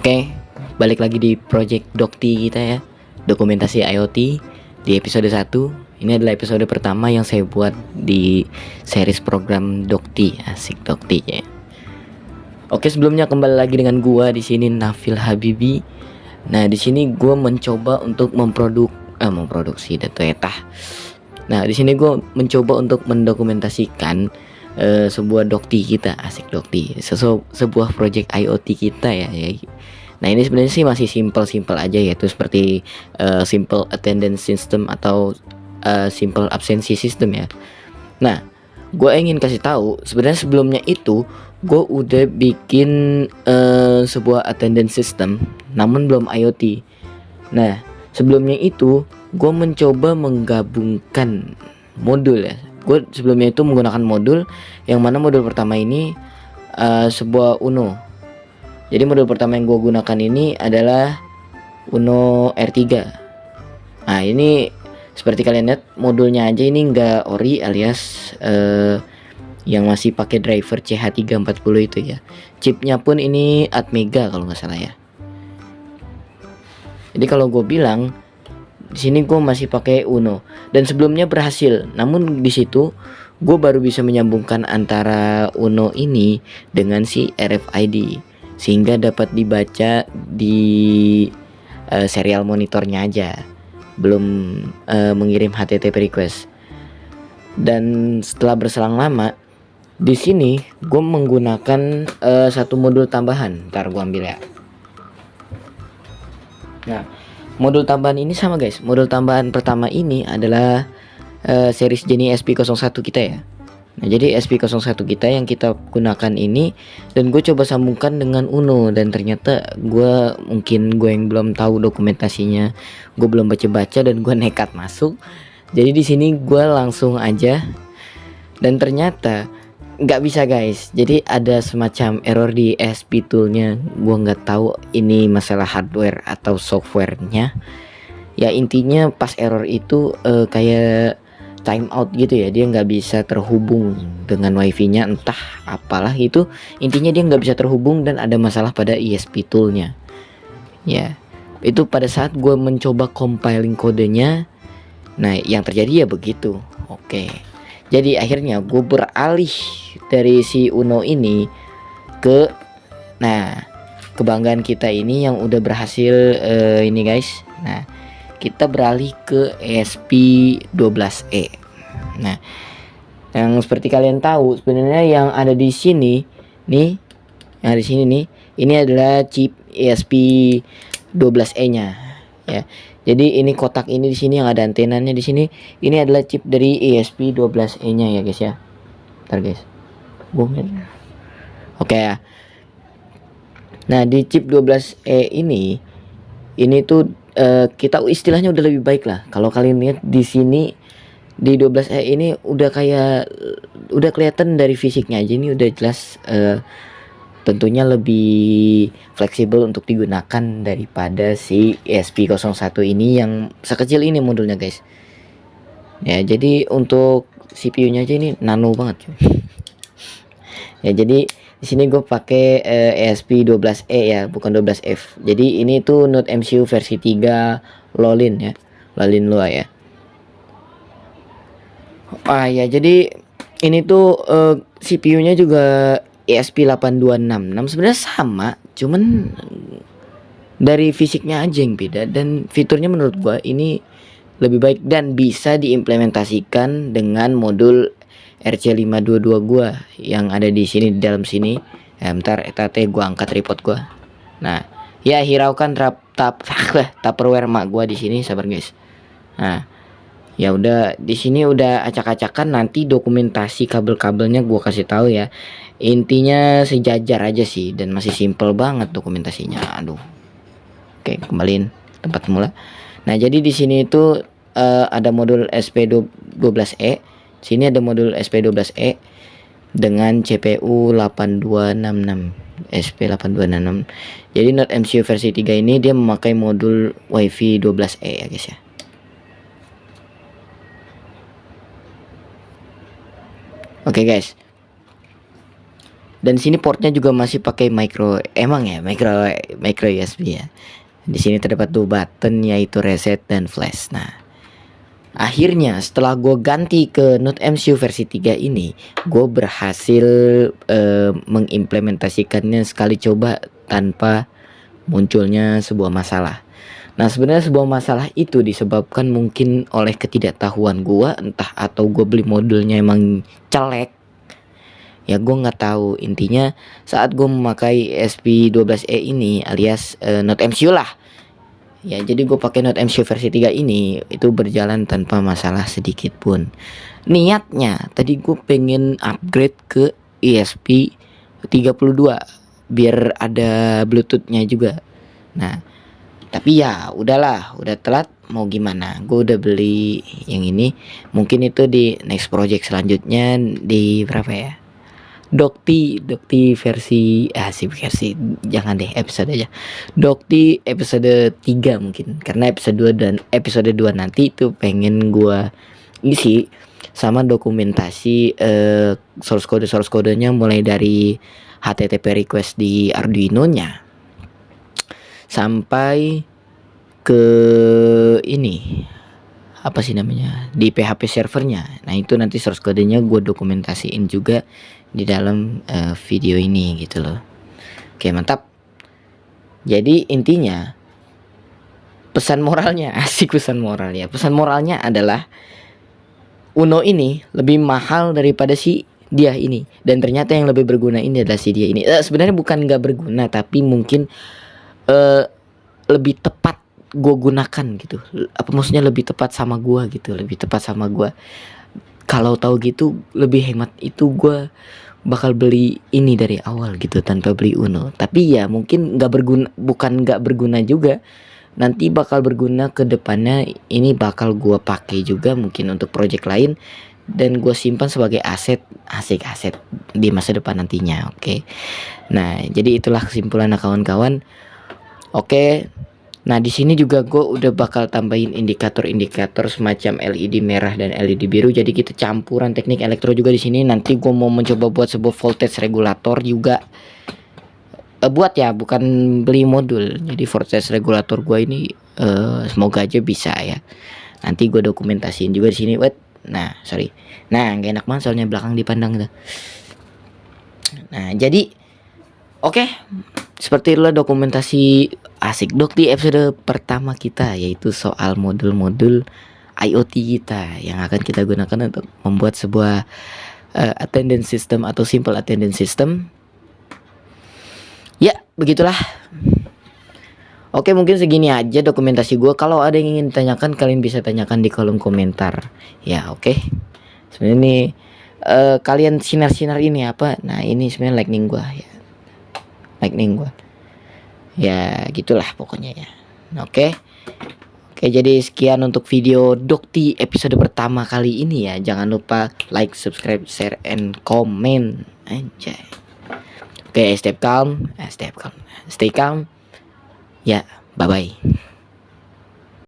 Oke, balik lagi di project Dokti kita ya, dokumentasi IoT di episode 1. Ini adalah episode pertama yang saya buat di series program Dokti, asik Dokti ya. Oke, sebelumnya kembali lagi dengan gua di sini Nafil Habibi. Nah, di sini gua mencoba untuk memproduksi data etah. Nah, di sini gua mencoba untuk mendokumentasikan sebuah Dokti kita, asik Dokti, sebuah project IoT kita ya. Nah, ini sebenarnya sih masih simple aja, yaitu seperti simple attendance system atau simple absensi system ya. Nah, gue ingin kasih tahu sebenarnya sebelumnya itu gue udah bikin sebuah attendance system, namun belum IoT. Nah, sebelumnya itu gue mencoba menggabungkan modul ya. Gue sebelumnya itu menggunakan modul, yang mana modul pertama ini sebuah Uno. Jadi modul pertama yang gue gunakan ini adalah Uno R3. Nah, ini seperti kalian lihat modulnya aja ini nggak ori, alias yang masih pakai driver CH340 itu ya. Chipnya pun ini Atmega kalau nggak salah ya. Jadi kalau gue bilang di sini gue masih pakai Uno, dan sebelumnya berhasil, namun di situ gue baru bisa menyambungkan antara Uno ini dengan si RFID sehingga dapat dibaca di serial monitornya aja, belum mengirim HTTP request. Dan setelah berselang lama, di sini gue menggunakan satu modul tambahan. Ntar gue ambil ya. Nah, modul tambahan ini sama guys. Modul tambahan pertama ini adalah series Genie SP01 kita ya. Nah, jadi SP01 kita yang kita gunakan ini, dan gue coba sambungkan dengan Uno, dan ternyata gue yang belum tahu dokumentasinya, gue belum baca-baca, dan gue nekat masuk. Jadi di sini gue langsung aja, dan ternyata nggak bisa guys. Jadi ada semacam error di SP toolnya. Gue nggak tahu ini masalah hardware atau softwarenya. Ya intinya pas error itu kayak time out gitu ya, dia nggak bisa terhubung dengan wifi-nya, entah apalah itu. Intinya dia nggak bisa terhubung dan ada masalah pada ESP toolnya ya. Itu pada saat gue mencoba compiling kodenya, nah yang terjadi ya begitu. Oke, jadi akhirnya gue beralih dari si Uno ini ke, nah, kebanggaan kita ini yang udah berhasil ini guys. Nah, kita beralih ke ESP12E. Nah, yang seperti kalian tahu sebenarnya yang ada di sini nih, yang di sini nih, ini adalah chip ESP12E-nya ya. Jadi ini kotak ini di sini yang ada antenanya di sini, ini adalah chip dari ESP12E-nya ya guys ya. Ntar guys, oke ya. Nah, di chip 12E ini tuh kita istilahnya udah lebih baik lah. Kalau kalian lihat di sini di 12E ini udah kelihatan dari fisiknya aja, ini udah jelas tentunya lebih fleksibel untuk digunakan daripada si ESP01 ini yang sekecil ini modulnya guys. Ya, jadi untuk CPU-nya aja ini nano banget cuy. Ya, jadi di sini gue pakai ESP12E ya, bukan 12F. Jadi ini tuh Node MCU versi 3 Lolin ya, Lolin Lua ya. Ya, jadi ini tuh CPU-nya juga ESP8266. Sebenarnya sama, cuman dari fisiknya aja yang beda, dan fiturnya menurut gua ini lebih baik dan bisa diimplementasikan dengan modul RC522 gua yang ada di sini, di dalam sini. Bentar etate gua angkat tripod gua. Nah, ya hiraukan tupperware mak gua di sini, sabar guys. Nah, ya udah, di sini udah acak-acakan, nanti dokumentasi kabel-kabelnya gua kasih tahu ya. Intinya sejajar aja sih, dan masih simple banget dokumentasinya. Aduh. Oke, kembaliin tempat semula. Nah, jadi di sini itu ada modul SP12E. Sini ada modul SP12E dengan CPU 8266, SP8266. Jadi Node MCU versi 3 ini dia memakai modul WiFi 12E ya guys ya. Oke guys. Dan sini portnya juga masih pakai micro USB ya. Di sini terdapat 2 button yaitu reset dan flash. Nah, akhirnya setelah gue ganti ke Note MCU versi 3 ini, gue berhasil mengimplementasikannya sekali coba tanpa munculnya sebuah masalah. Nah, sebenarnya sebuah masalah itu disebabkan mungkin oleh ketidaktahuan gue, entah atau gue beli modulnya emang celek. Ya gue nggak tahu. Intinya saat gue memakai SP12E ini alias Note MCU lah. Ya jadi gue pakai Note MCU versi 3 ini itu berjalan tanpa masalah sedikit pun. Niatnya tadi gue pengen upgrade ke ESP32 biar ada Bluetoothnya juga. Nah, tapi ya udahlah, udah telat, mau gimana. Gue udah beli yang ini. Mungkin itu di next project selanjutnya di berapa ya? Dokti versi versi jangan deh, episode aja. Dokti episode 3 mungkin, karena episode 2 dan episode 2 nanti itu pengen gua isi sama dokumentasi source kodenya mulai dari HTTP request di Arduino-nya sampai ke ini apa sih namanya di PHP servernya. Nah itu nanti source kodenya gue dokumentasiin juga di dalam video ini gitu loh. Oke, mantap. Jadi intinya pesan moralnya asik, pesan moralnya adalah Uno ini lebih mahal daripada si dia ini, dan ternyata yang lebih berguna ini adalah si dia ini. Sebenarnya bukan nggak berguna, tapi mungkin lebih tepat gue gunakan gitu. Apa maksudnya lebih tepat sama gue gitu, lebih tepat sama gue. Kalau tahu gitu lebih hemat, itu gue bakal beli ini dari awal gitu tanpa beli Uno. Tapi ya mungkin nggak berguna, bukan nggak berguna juga, nanti bakal berguna ke depannya. Ini bakal gue pakai juga mungkin untuk project lain, dan gue simpan sebagai aset di masa depan nantinya. Oke. Nah jadi itulah kesimpulan kawan-kawan. Oke. Nah di sini juga gue udah bakal tambahin indikator semacam LED merah dan LED biru. Jadi kita campuran teknik elektro juga di sini. Nanti gue mau mencoba buat sebuah voltage regulator juga. Buat ya, bukan beli modul. Jadi voltage regulator gue ini semoga aja bisa ya. Nanti gue dokumentasiin juga di sini. Nah sorry. Nah nggak enak banget soalnya belakang dipandang gitu. Nah jadi oke. Seperti itulah dokumentasi asik dok di episode pertama kita, yaitu soal modul-modul IoT kita yang akan kita gunakan untuk membuat sebuah attendance system atau simple attendance system. Ya begitulah. Oke, mungkin segini aja dokumentasi gue. Kalau ada yang ingin ditanyakan, kalian bisa tanyakan di kolom komentar. Ya oke. Sebenarnya ini kalian sinar-sinar ini apa? Nah ini sebenarnya lightning gue ya. Ya gitulah pokoknya ya. Oke, jadi sekian untuk video Dokti episode pertama kali ini ya. Jangan lupa like, subscribe, share, and comment. Anjay. Oke, stay calm. Ya, bye bye.